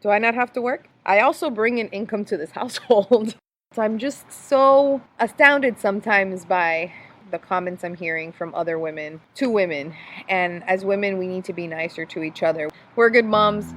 Do I not have to work? I also bring in income to this household. So I'm just so astounded sometimes by the comments I'm hearing from other women to women. And as women, we need to be nicer to each other. We're good moms.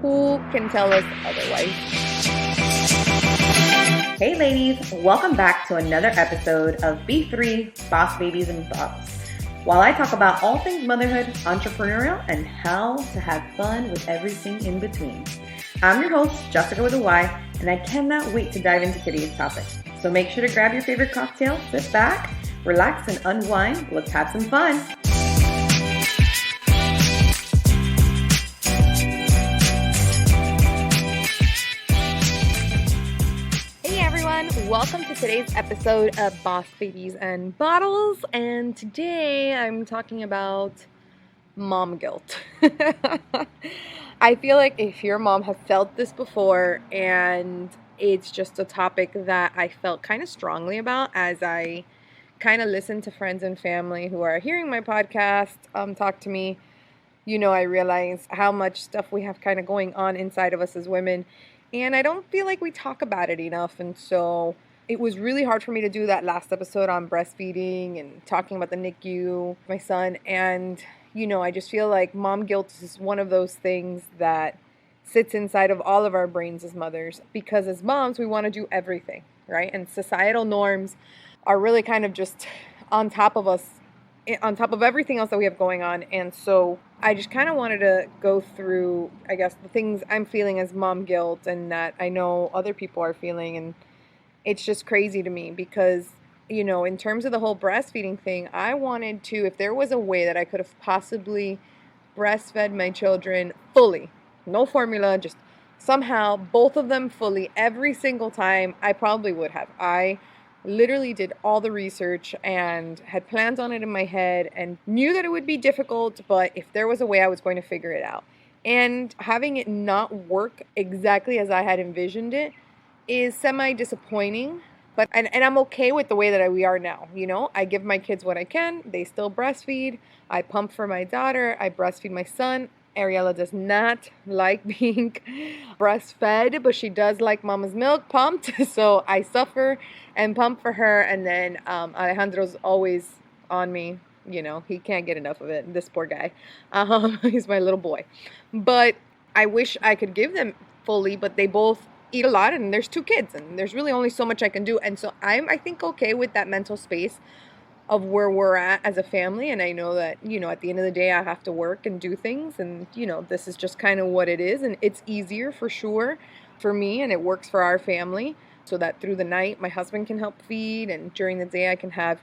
Who can tell us otherwise? Hey ladies, welcome back to another episode of B3 Boss Babies and Thoughts. While I talk about all things motherhood, entrepreneurial, and how to have fun with everything in between. I'm your host, Jessyca with a Y, and I cannot wait to dive into today's topic. So make sure to grab your favorite cocktail, sit back, relax, and unwind. Let's have some fun. Hey everyone, welcome to today's episode of Boss Babies and Bottles, and today I'm talking about mom guilt. I feel like if your mom has felt this before, and it's just a topic that I felt kind of strongly about as I kind of listen to friends and family who are hearing my podcast talk to me. I realize how much stuff we have kind of going on inside of us as women, and I don't feel like we talk about it enough. And so it was really hard for me to do that last episode on breastfeeding and talking about the NICU, my son, and I just feel like mom guilt is one of those things that sits inside of all of our brains as mothers, because as moms, we want to do everything, right? And societal norms are really kind of just on top of us, on top of everything else that we have going on. And so I just kind of wanted to go through, I guess, the things I'm feeling as mom guilt and that I know other people are feeling. And it's just crazy to me because in terms of the whole breastfeeding thing, I wanted to, if there was a way that I could have possibly breastfed my children fully, no formula, just somehow both of them fully every single time, I probably would have. I literally did all the research and had plans on it in my head and knew that it would be difficult, but if there was a way, I was going to figure it out. And having it not work exactly as I had envisioned it is semi-disappointing. But and I'm okay with the way that we are now. I give my kids what I can. They still breastfeed. I pump for my daughter. I breastfeed my son. Ariella does not like being breastfed, but she does like mama's milk pumped. So I suffer and pump for her. And then Alejandro's always on me. He can't get enough of it. This poor guy. He's my little boy. But I wish I could give them fully, but they both eat a lot, and there's 2 kids, and there's really only so much I can do. And so I think okay with that mental space of where we're at as a family. And I know that at the end of the day I have to work and do things, and this is just kind of what it is. And it's easier for sure for me, and it works for our family, so that through the night my husband can help feed, and during the day I can have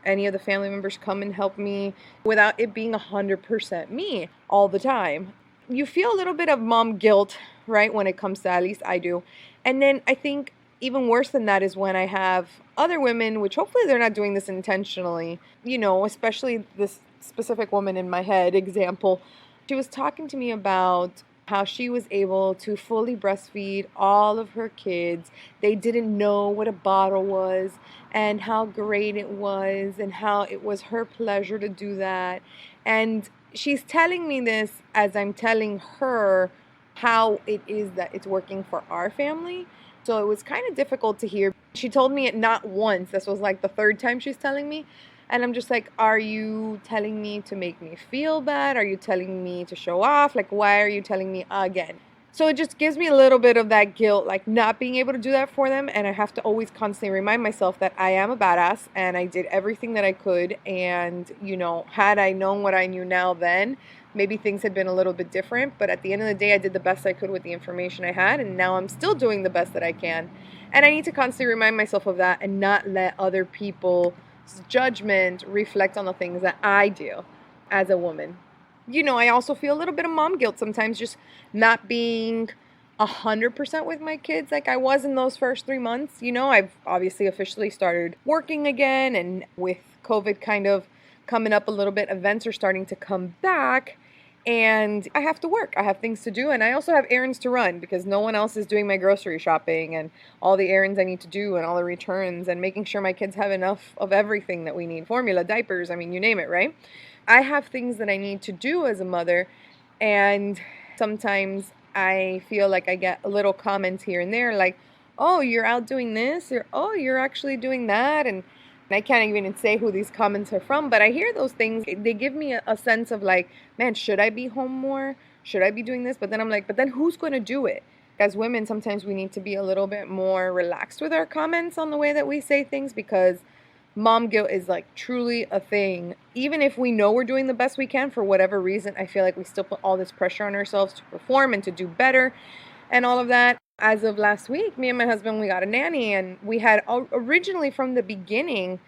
any of the family members come and help me without it being 100% me all the time. You feel a little bit of mom guilt, right, when it comes to, at least I do. And then I think even worse than that is when I have other women, which hopefully they're not doing this intentionally, especially this specific woman in my head example. She was talking to me about how she was able to fully breastfeed all of her kids. They didn't know what a bottle was and how great it was and how it was her pleasure to do that. And she's telling me this as I'm telling her how it is that it's working for our family. So it was kind of difficult to hear. She told me it not once. This was like the 3rd time she's telling me. And I'm just like, are you telling me to make me feel bad? Are you telling me to show off? Like, why are you telling me again? So it just gives me a little bit of that guilt, like not being able to do that for them. And I have to always constantly remind myself that I am a badass and I did everything that I could. And, had I known what I knew now then, maybe things had been a little bit different. But at the end of the day, I did the best I could with the information I had. And now I'm still doing the best that I can. And I need to constantly remind myself of that and not let other people's judgment reflect on the things that I do as a woman. I also feel a little bit of mom guilt sometimes, just not being 100% with my kids like I was in those first 3 months. I've obviously officially started working again, and with COVID kind of coming up a little bit, events are starting to come back, and I have to work. I have things to do, and I also have errands to run because no one else is doing my grocery shopping and all the errands I need to do and all the returns and making sure my kids have enough of everything that we need. Formula, diapers, I mean, you name it, right? I have things that I need to do as a mother, and sometimes I feel like I get little comments here and there like, oh, you're out doing this, or oh, you're actually doing that. And I can't even say who these comments are from, but I hear those things. They give me a sense of like, man, should I be home more? Should I be doing this? But then I'm like, but then who's going to do it? As women, sometimes we need to be a little bit more relaxed with our comments on the way that we say things, because mom guilt is like truly a thing. Even if we know we're doing the best we can, for whatever reason, I feel like we still put all this pressure on ourselves to perform and to do better and all of that. As of last week, me and my husband, we got a nanny, and we had originally from the beginning,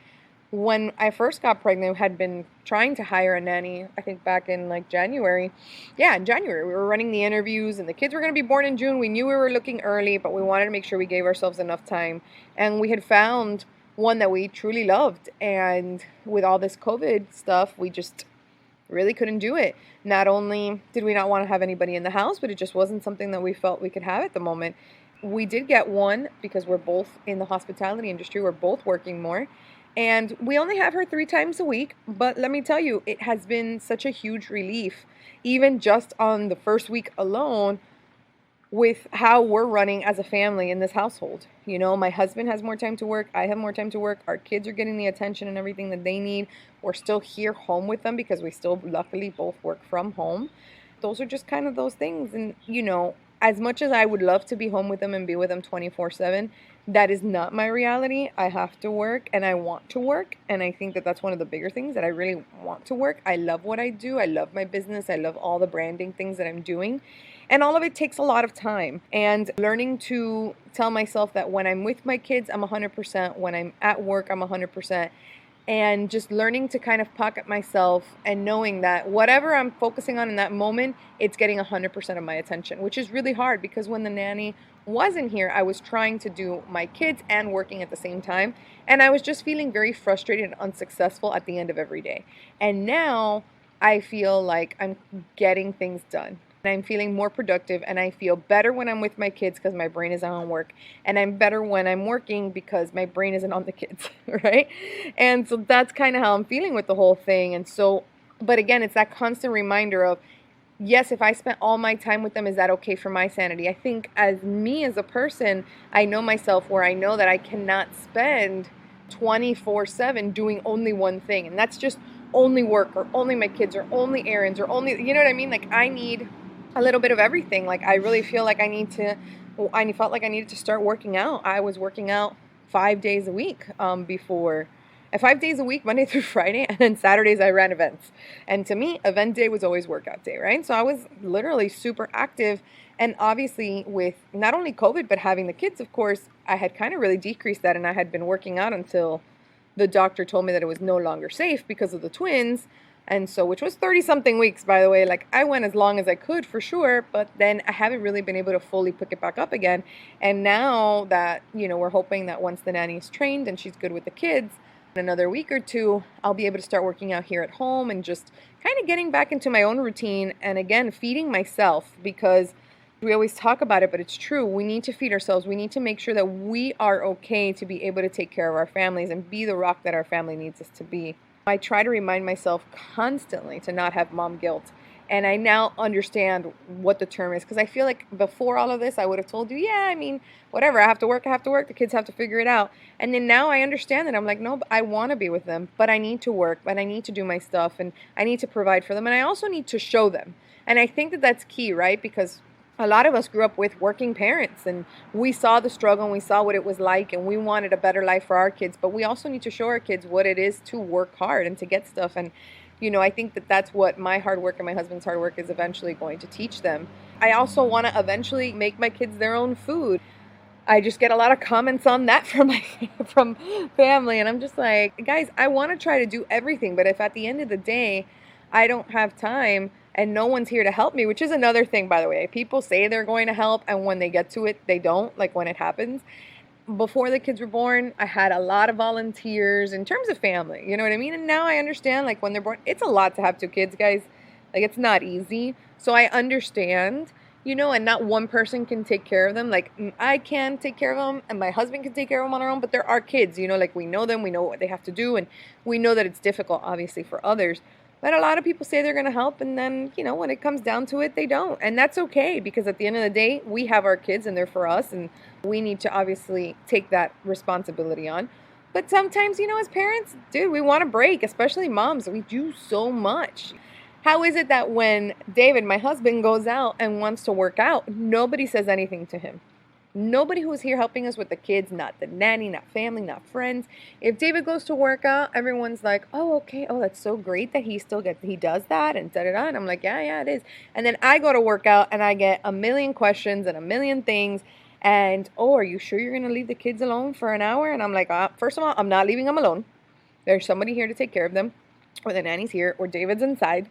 when I first got pregnant, had been trying to hire a nanny, I think back in like January. Yeah, in January, we were running the interviews, and the kids were going to be born in June. We knew we were looking early, but we wanted to make sure we gave ourselves enough time. And we had found one that we truly loved. And with all this COVID stuff, we just really couldn't do it. Not only did we not want to have anybody in the house, but it just wasn't something that we felt we could have at the moment. We did get one because we're both in the hospitality industry. We're both working more. And we only have her 3 times a week. But let me tell you, it has been such a huge relief, even just on the first week alone, with how we're running as a family in this household. You know, my husband has more time to work. I have more time to work. Our kids are getting the attention and everything that they need. We're still here home with them because we still luckily both work from home. Those are just kind of those things. And, you know, as much as I would love to be home with them and be with them 24/7, that is not my reality. I have to work, and I want to work. And I think that that's one of the bigger things, that I really want to work. I love what I do. I love my business. I love all the branding things that I'm doing. And all of it takes a lot of time. And learning to tell myself that when I'm with my kids, I'm 100%. When I'm at work, I'm 100%. And just learning to kind of pocket myself and knowing that whatever I'm focusing on in that moment, it's getting 100% of my attention, which is really hard, because when the nanny wasn't here, I was trying to do my kids and working at the same time. And I was just feeling very frustrated and unsuccessful at the end of every day. And now I feel like I'm getting things done. I'm feeling more productive, and I feel better when I'm with my kids because my brain isn't on work, and I'm better when I'm working because my brain isn't on the kids, right? And so that's kind of how I'm feeling with the whole thing. And so, but again, it's that constant reminder of, yes, if I spent all my time with them, is that okay for my sanity? I think as me as a person, I know myself, where I know that I cannot spend 24/7 doing only one thing, and that's just only work, or only my kids, or only errands, or only, you know what I mean? Like, I need a little bit of everything. Like, I really feel like I felt like I needed to start working out. I was working out 5 days a week before. 5 days a week, Monday through Friday, and then Saturdays I ran events. And to me, event day was always workout day, right? So I was literally super active. And obviously with not only COVID, but having the kids, of course, I had kind of really decreased that. And I had been working out until the doctor told me that it was no longer safe because of the twins. And so, which was 30 something weeks, by the way. Like, I went as long as I could for sure, but then I haven't really been able to fully pick it back up again. And now that, you know, we're hoping that once the nanny is trained and she's good with the kids, in another week or two, I'll be able to start working out here at home and just kind of getting back into my own routine. And again, feeding myself, because we always talk about it, but it's true. We need to feed ourselves. We need to make sure that we are okay to be able to take care of our families and be the rock that our family needs us to be. I try to remind myself constantly to not have mom guilt. And I now understand what the term is, because I feel like before all of this, I would have told you, yeah, I mean, whatever, I have to work, the kids have to figure it out. And then now I understand that I'm like, no, I want to be with them, but I need to work, but I need to do my stuff, and I need to provide for them, and I also need to show them. And I think that that's key, right? Because a lot of us grew up with working parents, and we saw the struggle, and we saw what it was like, and we wanted a better life for our kids. But we also need to show our kids what it is to work hard and to get stuff. And, you know, I think that that's what my hard work and my husband's hard work is eventually going to teach them. I also want to eventually make my kids their own food. I just get a lot of comments on that from family, and I'm just like, guys, I want to try to do everything, but if at the end of the day I don't have time and no one's here to help me, which is another thing, by the way. People say they're going to help, and when they get to it, they don't, like when it happens. Before the kids were born, I had a lot of volunteers in terms of family, you know what I mean? And now I understand, like, when they're born, it's a lot to have 2 kids, guys. Like, it's not easy. So I understand, you know, and not one person can take care of them. Like, I can take care of them, and my husband can take care of them on our own, but there are kids, you know, like, we know them, we know what they have to do, and we know that it's difficult, obviously, for others. But a lot of people say they're going to help, and then, when it comes down to it, they don't. And that's okay, because at the end of the day, we have our kids and they're for us, and we need to obviously take that responsibility on. But sometimes, as parents, dude, we want a break, especially moms. We do so much. How is it that when David, my husband, goes out and wants to work out, nobody says anything to him? Nobody who's here helping us with the kids, not the nanny, not family, not friends. If David goes to work out, everyone's like, oh, okay. Oh, that's so great that he does that and da-da-da. And I'm like, yeah, it is. And then I go to work out and I get a million questions and a million things. And, oh, are you sure you're going to leave the kids alone for an hour? And I'm like, first of all, I'm not leaving them alone. There's somebody here to take care of them, or the nanny's here, or David's inside.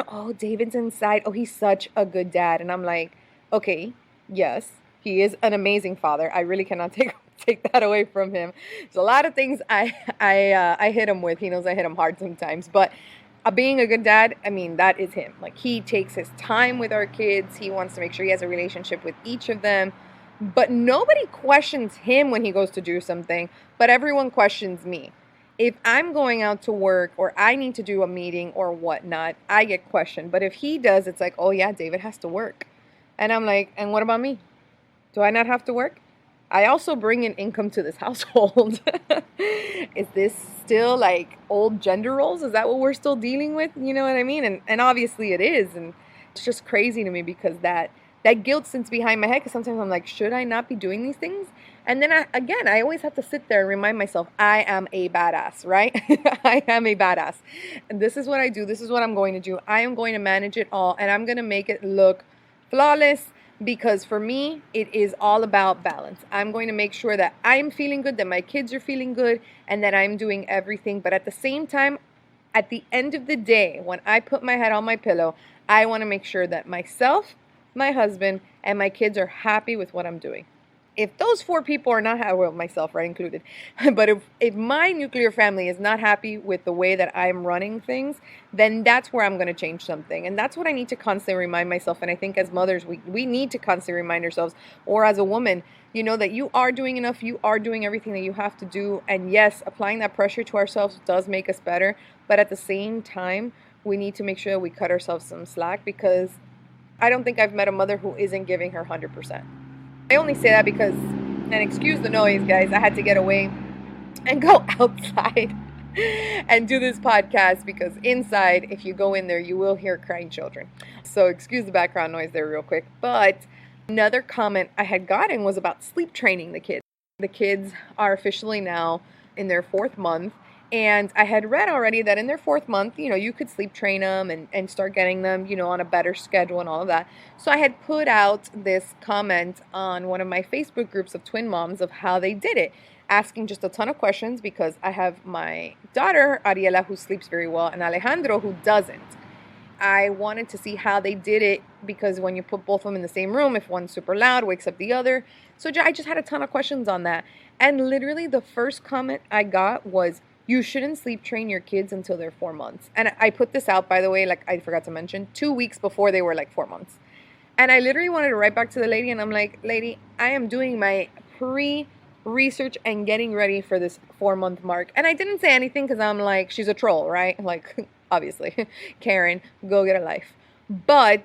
Oh, David's inside. Oh, he's such a good dad. And I'm like, okay, yes. He is an amazing father. I really cannot take that away from him. There's a lot of things I hit him with. He knows I hit him hard sometimes. But being a good dad, I mean, that is him. Like, he takes his time with our kids. He wants to make sure he has a relationship with each of them. But nobody questions him when he goes to do something. But everyone questions me. If I'm going out to work or I need to do a meeting or whatnot, I get questioned. But if he does, it's like, oh, yeah, David has to work. And I'm like, and what about me? Do I not have to work? I also bring in income to this household. Is this still like old gender roles? Is that what we're still dealing with? You know what I mean? And obviously it is. And it's just crazy to me because that guilt sits behind my head, because sometimes I'm like, should I not be doing these things? And then I always have to sit there and remind myself, I am a badass, right? I am a badass. And this is what I do. This is what I'm going to do. I am going to manage it all, and I'm going to make it look flawless. Because for me, it is all about balance. I'm going to make sure that I'm feeling good, that my kids are feeling good, and that I'm doing everything. But at the same time, at the end of the day, when I put my head on my pillow, I want to make sure that myself, my husband, and my kids are happy with what I'm doing. If those 4 people are not happy, well, myself, right, included, but if my nuclear family is not happy with the way that I'm running things, then that's where I'm going to change something. And that's what I need to constantly remind myself. And I think as mothers, we need to constantly remind ourselves, or as a woman, that you are doing enough, you are doing everything that you have to do. And yes, applying that pressure to ourselves does make us better. But at the same time, we need to make sure that we cut ourselves some slack, because I don't think I've met a mother who isn't giving her 100%. I only say that because, and excuse the noise, guys, I had to get away and go outside and do this podcast, because inside, if you go in there, you will hear crying children. So excuse the background noise there real quick. But another comment I had gotten was about sleep training the kids. The kids are officially now in their 4th month. And I had read already that in their 4th month, you could sleep train them and start getting them, on a better schedule and all of that. So I had put out this comment on one of my Facebook groups of twin moms of how they did it, asking just a ton of questions, because I have my daughter, Ariela, who sleeps very well, and Alejandro, who doesn't. I wanted to see how they did it, because when you put both of them in the same room, if one's super loud, wakes up the other. So I just had a ton of questions on that. And literally the first comment I got was, you shouldn't sleep train your kids until they're 4 months. And I put this out, by the way, like I forgot to mention, 2 weeks before they were like 4 months. And I literally wanted to write back to the lady, and I'm like, lady, I am doing my pre-research and getting ready for this 4-month mark. And I didn't say anything because I'm like, she's a troll, right? Like, obviously, Karen, go get a life. But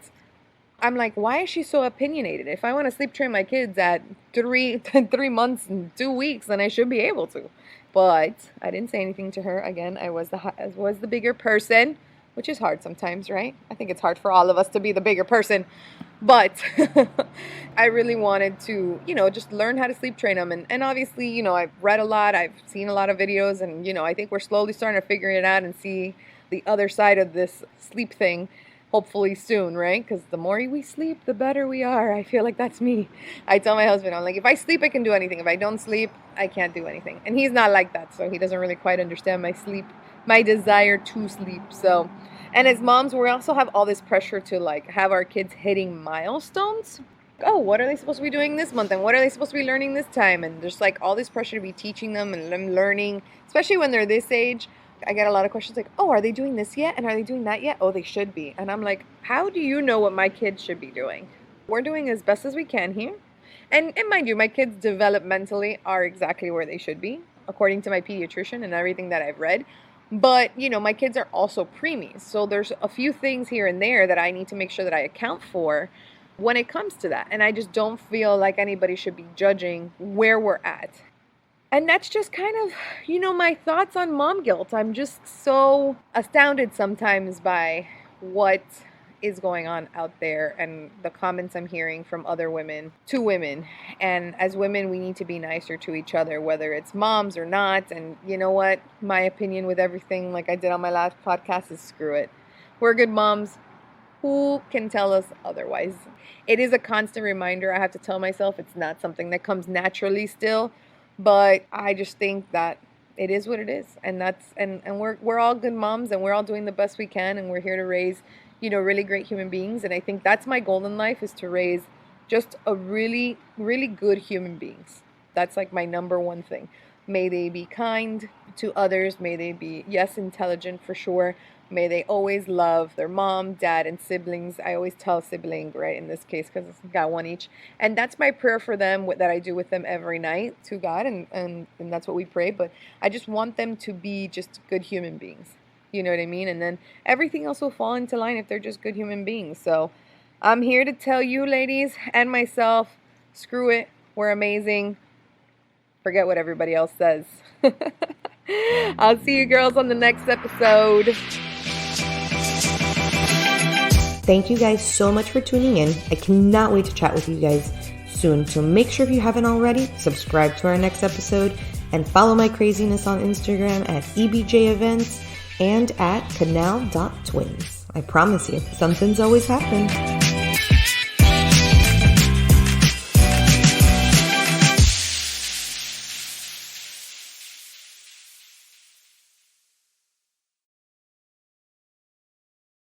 I'm like, why is she so opinionated? If I want to sleep train my kids at 3 months and 2 weeks, then I should be able to. But I didn't say anything to her. Again, I was the bigger person, which is hard sometimes, right? I think it's hard for all of us to be the bigger person. But I really wanted to, just learn how to sleep train them. And obviously, I've read a lot. I've seen a lot of videos. And, I think we're slowly starting to figure it out and see the other side of this sleep thing. Hopefully soon, right? Because the more we sleep, the better we are. I feel like that's me. I tell my husband, I'm like, if I sleep, I can do anything. If I don't sleep, I can't do anything. And he's not like that, so he doesn't really quite understand my desire to sleep. So, and as moms, we also have all this pressure to like have our kids hitting milestones. Oh, what are they supposed to be doing this month? And what are they supposed to be learning this time? And there's like all this pressure to be teaching them and them learning, especially when they're this age. I get a lot of questions like, oh, are they doing this yet? And are they doing that yet? Oh, they should be. And I'm like, how do you know what my kids should be doing? We're doing as best as we can here. And mind you, my kids developmentally are exactly where they should be, according to my pediatrician and everything that I've read. But, my kids are also preemies. So there's a few things here and there that I need to make sure that I account for when it comes to that. And I just don't feel like anybody should be judging where we're at. And that's just kind of, my thoughts on mom guilt. I'm just so astounded sometimes by what is going on out there and the comments I'm hearing from other women to women. And as women, we need to be nicer to each other, whether it's moms or not. And you know what? My opinion with everything, like I did on my last podcast, is screw it. We're good moms. Who can tell us otherwise? It is a constant reminder. I have to tell myself it's not something that comes naturally still, but I just think that it is what it is. And we're all good moms, and we're all doing the best we can, and we're here to raise really great human beings. And I think that's my goal in life, is to raise just a really, really good human beings. That's like my number one thing. May they be kind to others. May they be, yes, intelligent for sure. May they always love their mom, dad, and siblings. I always tell sibling, right, in this case, because I've got one each. And that's my prayer for them, that I do with them every night to God. And that's what we pray. But I just want them to be just good human beings. You know what I mean? And then everything else will fall into line if they're just good human beings. So I'm here to tell you, ladies, and myself, screw it. We're amazing. Forget what everybody else says. I'll see you girls on the next episode. Thank you guys so much for tuning in. I cannot wait to chat with you guys soon. So make sure, if you haven't already, subscribe to our next episode and follow my craziness on Instagram at EBJ Events and at canal.twins. I promise you, something's always happening.